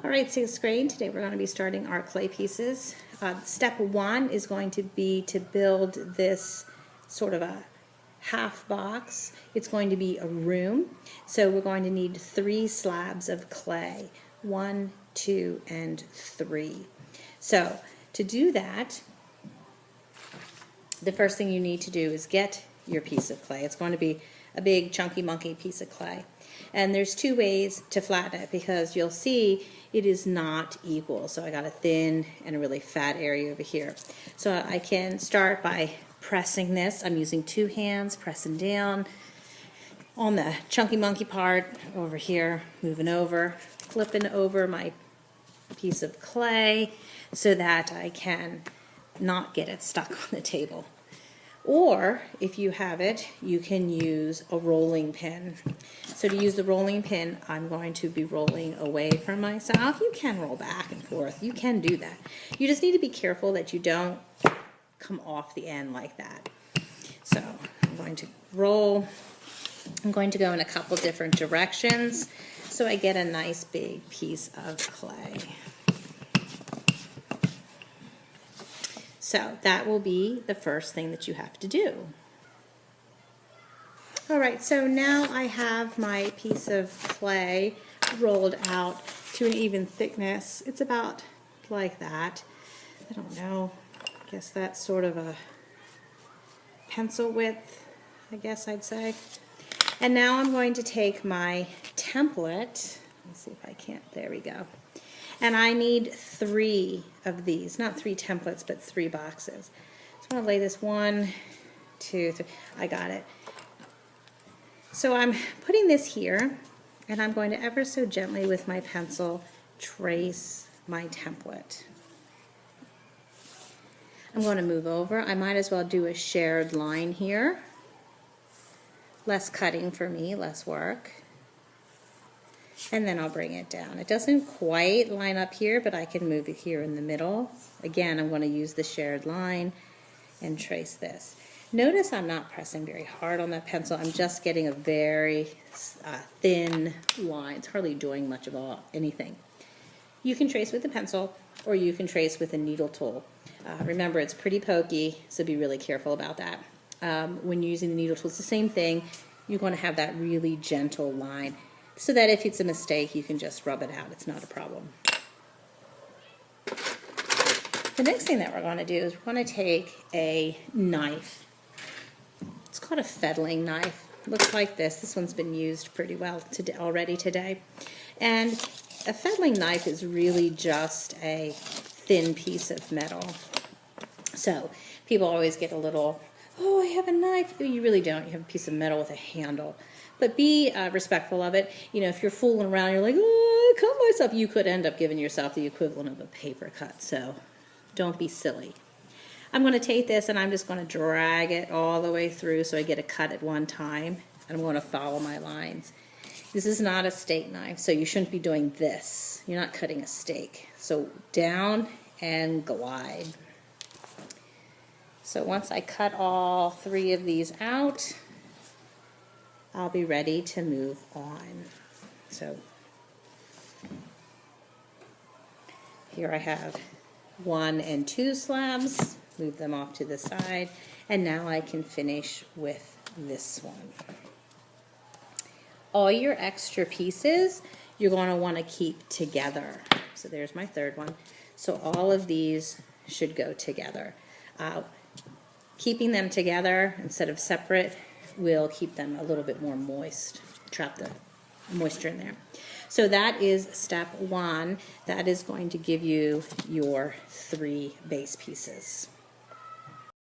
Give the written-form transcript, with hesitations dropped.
All right, 6th grade, today we're going to be starting our clay pieces. Step 1 is going to be to build this sort of a half box. It's going to be a room, so we're going to need 3 slabs of clay, 1, 2, and 3. So to do that, the first thing you need to do is get your piece of clay. It's going to be a big chunky monkey piece of clay. And there's 2 ways to flatten it because you'll see it is not equal. So I got a thin and a really fat area over here. So I can start by pressing this. I'm using 2 hands, pressing down on the chunky monkey part over here, moving over, flipping over my piece of clay so that I can not get it stuck on the table. Or, if you have it, you can use a rolling pin. So to use the rolling pin, I'm going to be rolling away from myself. You can roll back and forth. You can do that. You just need to be careful that you don't come off the end like that. So I'm going to roll. I'm going to go in a couple different directions so I get a nice big piece of clay. So that will be the first thing that you have to do. All right, so now I have my piece of clay rolled out to an even thickness. It's about like that. I don't know, I guess that's sort of a pencil width, I guess I'd say. And now I'm going to take my template. Let me see if I can't, there we go. And I need 3 of these, not 3 templates, but 3 boxes. So I'm going to lay this 1, 2, 3. I got it. So I'm putting this here, and I'm going to ever so gently with my pencil trace my template. I'm going to move over. I might as well do a shared line here. Less cutting for me, less work. And then I'll bring it down. It doesn't quite line up here, but I can move it here in the middle. Again, I'm going to use the shared line and trace this. Notice I'm not pressing very hard on that pencil. I'm just getting a very thin line. It's hardly doing much of anything. You can trace with a pencil or you can trace with a needle tool. Remember, it's pretty pokey, so be really careful about that. When you're using the needle tool, it's the same thing. You're going to have that really gentle line, so that if it's a mistake, you can just rub it out. It's not a problem. The next thing that we're going to do is we're going to take a knife. It's called a fettling knife. It looks like this. This one's been used pretty well already today. And a fettling knife is really just a thin piece of metal. So people always get a little, oh, I have a knife. You really don't. You have a piece of metal with a handle. But be respectful of it. You know, if you're fooling around, you're like, oh, I cut myself, you could end up giving yourself the equivalent of a paper cut. So don't be silly. I'm going to take this and I'm just going to drag it all the way through so I get a cut at one time. And I'm going to follow my lines. This is not a steak knife, so you shouldn't be doing this. You're not cutting a steak. So down and glide. So once I cut all 3 of these out, I'll be ready to move on. So here I have 1 and 2 slabs, move them off to the side, and now I can finish with this one. All your extra pieces you're going to want to keep together. So there's my 3rd one. So all of these should go together. Keeping them together instead of separate will keep them a little bit more moist, trap the moisture in there. So that is step 1. That is going to give you your 3 base pieces.